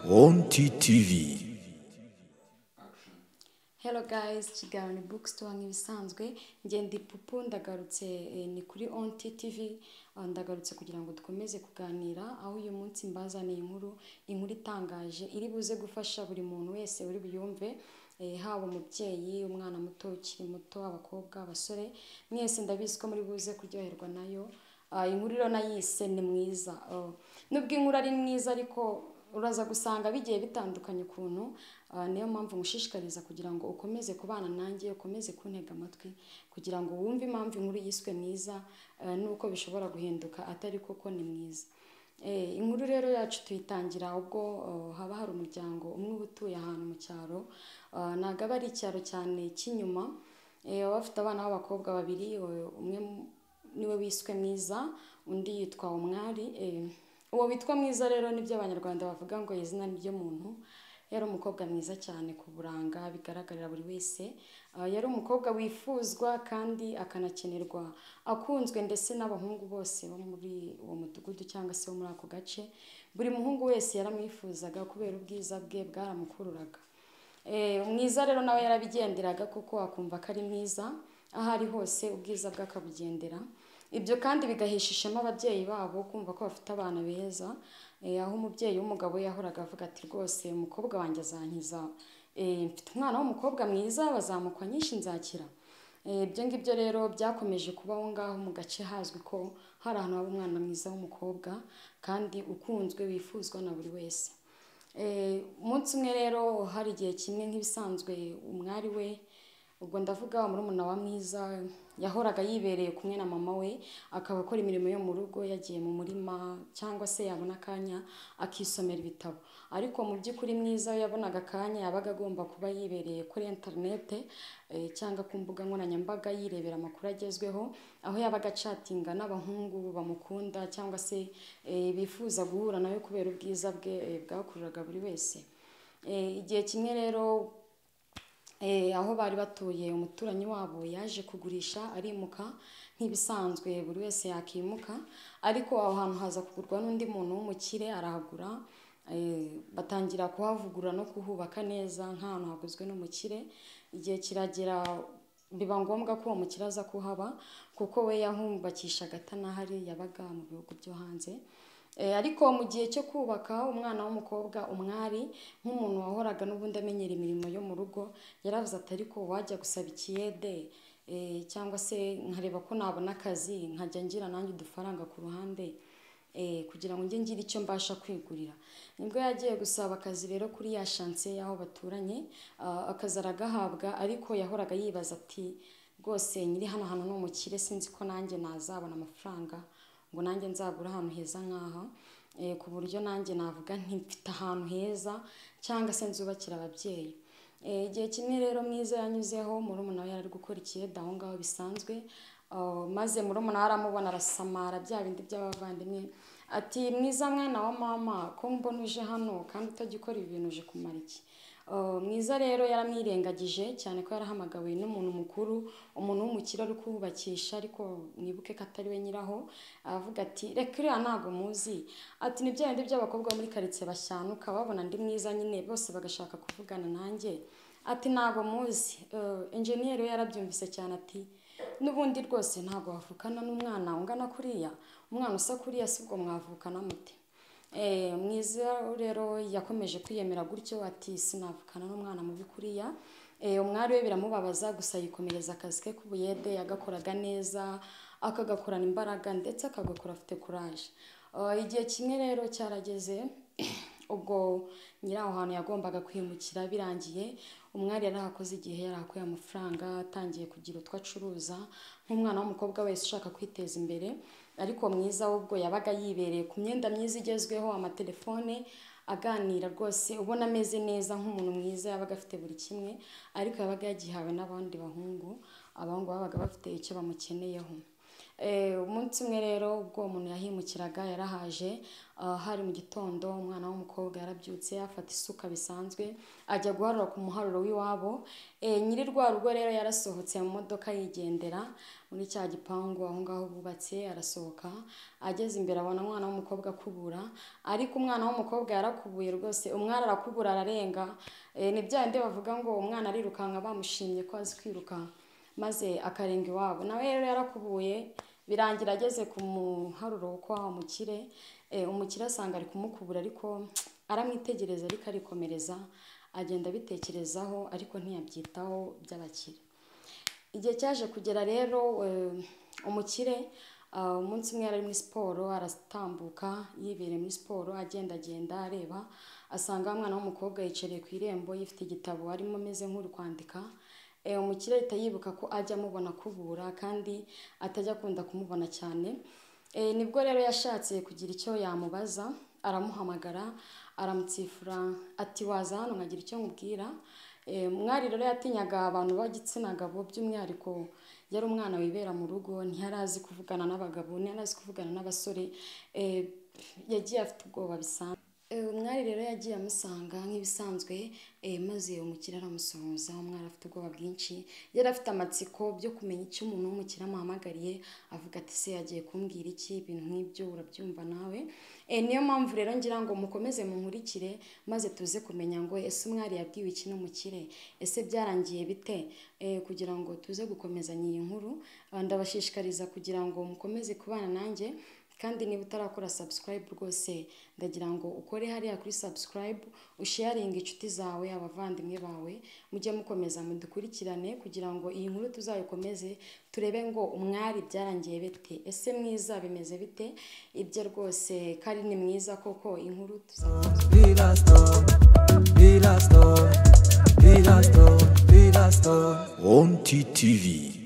On TTV. Hello guys, kiganiro ni bookstore nk'ibisanzwe nge ndi Pupu ndagarutse ni kuri On TTV ndagarutse kugira ngo dukomeze kuganira aho uyu munsi mbazaniye inkuru itangaje iri buze gufasha buri muntu wese uri buyumve haba umubyeyi umwana muto ukiri muto abakobwa abasore mwese ndabizi ko muri buze kuryoherwa nayo inkuru rero nayise ni mwiza nubwo inkuru ari mwiza ariko uraza gusanga bigiye bitandukanye ukuntu niyo mpamvu ngushishikariza kugira ngo ukomeze kubana nanjye ukomeze kuntega amatwi kugira ngo wumve impamvu inkuru yiswe mwiza nuko bishobora guhinduka atari koko ni mwiza inkuru rero yacu tuyitangira ubwo haba hari umuryango umwe utuye ahantu mu cyaro ntago aba ari icyaro cyane cy'inyuma bafite abana b'abakobwa babiri umwe niwe wiswe mwiza undi yitwa umwari uwo witwa mwiza rero nibyo abanyarwanda bavuga ngo izina n'iryo muntu yari umukobwa mwiza cyane ku buranga bigaragarira buri wese yari umukobwa wifuzwa kandi akanakenerwa akunzwe ndetse n'abahungu bose bo muri uwo mudugudu cyangwa se wo muri ako gace buri muhungu wese yaramwifuzaga kubera ubwiza bwe bwaramukururaga mwiza rero nawe yarabigenderaga kuko akumva ko ari mwiza aho ari hose ubwiza bwe akabugendera ibyo kandi bigahesha ishema ababyeyi babo kumva ko bafite abana beza aho umubyeyi w'umugabo yahoraga avuga ati rwose umukobwa wanjye azankiza mfite umwana w'umukobwa mwiza bazamukwa nyinshi nzakira ibyo ngibyo rero byakomeje kubaho ngaho mu gace hazwi ko hari ahantu haba umwana mwiza w'umukobwa kandi ukunzwe wifuzwa na buri wese umunsi umwe rero hari igihe kimwe nk'ibisanzwe umwari we ubwo ndavuga murumuna wa mwiza yahoraga yibereye kumwe na mama we akaba akora imirimo yo mu rugo yagiye mu murima cyangwa se yabona akanya akisomera ibitabo ariko mu by'ukuri mwiza yabonaga akanya yabaga agomba kuba yibereye kuri internet cyangwa ku mbuga nkoranyambaga yirebera amakuru agezweho aho yabaga chatinga n'abahungu bamukunda cyangwa se bifuza guhura nawe kubera ubwiza bwe bwakururaga buri wese igihe kimwe rero aho bari batuye umuturanyi wabo yaje kugurisha arimuka nk'ibisanzwe buri wese yakimuka ariko aho hantu haza kugurwa n'undi muntu w'umukire arahagura batangira kuhavugura no kuhubaka neza nk'ahantu haguzwe n'umukire igihe kiragera biba ngombwa ko uwo mukire aza kuhaba kuko we yahumbakishaga atanahari yabaga mu bihugu byo hanze ariko mu gihe cyo kubaka umwana w'umukobwa umwari nk'umuntu wahoraga n'ubundi amenyera imirimo yo mu rugo yaravuze ati ariko wajya gusaba ikiyede cyangwa se nkareba ko nabona akazi nkajya ngira nanjye udufaranga ku ruhande kugira ngo njye ngire icyo mbasha kwigurira nibwo yagiye gusaba akazi rero kuri ya shanse y'aho baturanye akazi aragahabwa ariko yahoraga yibaza ati rwose nyiri hano hantu ni umukire sinzi ko nanjye nazabona amafaranga ngo nanjye nzagura ahantu heza nk'aha ku buryo nanjye navuga ntimfite ahantu heza cyangwa se nzubakira ababyeyi igihe kimwe rero mwiza yanyuzeho murumuna we yari gukora ikiyede aho ngaho bisanzwe maze murumuna we aramubona arasamara bya bindi by'abavandimwe ati mwiza mwana wa mama ko mbona uje hano kandi utagikora ibi bintu uje kumara iki mwiza rero yaramwirengagije cyane ko yarahamagawe n'umuntu mukuru umuntu w'umukire ari kubakisha ariko mwibuke ko atari we nyiraho avuga ati reka uriya ntago muzi ati ni bya bindi by'abakobwa muri karitsiye bashyanuka babona ndi mwiza nyine bose bagashaka kuvugana nanjye ati ntago muzi enjeniyeri we yarabyumvise cyane ati n'ubundi rwose ntago wavukana n'umwana ungana kuriya umwana usa kuriya si ubwo mwavukana mute mwiza rero yakomeje kwiyemera gutyo ati sinavukana n'umwana mubi kuriya umwari we biramubabaza gusa yikomereza akazi ke k'ubuyede yagakoraga neza akagakorana imbaraga ndetse akagakora afite courage igihe kimwe rero cyarageze ubwo nyiri aho hantu yagombaga kwimukira birangiye umwari yarahakoze igihe yarahakuye amafaranga atangiye kugira utwo acuruza nk'umwana w'umukobwa wese ushaka kwiteza imbere ariko mwiza ubwo yabaga yibereye ku myenda myiza igezweho amatelefone aganira rwose ubona ameze neza nk'umuntu mwiza yabaga afite buri kimwe ariko yabaga yagihawe n'abandi bahungu abahungu babaga bafite icyo bamukeneyeho umunsi umwe rero ubwo umuntu yahimukiraga yarahaje, hari mu gitondo umwana w'umukobwa yarabyutse afata isuka bisanzwe ajya guharura ku muharuro w'iwabo. Nyiri rwa rugo rero yarasohotse mu modoka yigendera muri cya gipangu aho ngaho bubatse, arasohoka ageze imbere abona umwana w'umukobwa akubura, ariko umwana w'umukobwa yarakubuye rwose, umwana arakubura ararenga. Ni bya bindi bavuga ngo umwana arirukanka bamushimye ko azi kwiruka maze akarenga iwabo. Nawe rero yarakubuye birangira ageze ku muharuro wo kwa umukire. Umukire asanga ari kumukubura ariko aramwitegereza ariko arikomereza, agenda abitekerezaho ariko ntiyabyitaho by'abakire. Igihe cyaje kugera rero umukire umunsi umwe yari muri siporo aratambuka yibereye muri siporo agendagenda areba, asanga umwana w'umukobwa yicariye ku irembo yifite igitabo arimo ameze nk'uri kwandika. Umukire ahita yibuka ko ajya amubona akubura kandi atajya akunda kumubona cyane. Nibwo rero yashatse kugira icyo yamubaza, aramuhamagara aramutsifura ati waza hano nkagira icyo nkubwira. Mwari rero yatinyaga abantu b'igitsina gabo, by'umwihariko yari umwana wibera mu rugo, ntiyari azi kuvugana n'abagabo, ntiyari azi kuvugana n'abasore, yagiye afite ubwoba bisanzwe. Umwari rero yagiye amusanga nk'ibisanzwe, maze umukire aramusuhuza. Umwari afite ubwoba bwinshi, yari afite amatsiko byo kumenya icyo umuntu w'umukire amuhamagariye, avuga ati se yagiye kumbwira iki, ibintu nk'ibyo urabyumva nawe. Niyo mpamvu rero ngira ngo mukomeze munkurikire maze tuze kumenya ngo ese umwari yabwiwe iki n'umukire, ese byarangiye bite, kugira ngo tuze gukomezanya iyi nkuru. Ndabashishikariza kugira ngo mukomeze kubana nanjye, kandi niba utarakora subscribe rwose ndagira ngo ukore hariya kuri subscribe, usharinge inshuti zawe, abavandimwe bawe, mujye mukomeza mudukurikirane kugira ngo iyi nkuru tuzayikomeze turebe ngo umwari byarangiye bite, ese mwiza bimeze bite. Ibyo rwose kari ni mwiza koko, inkuru ONT TV.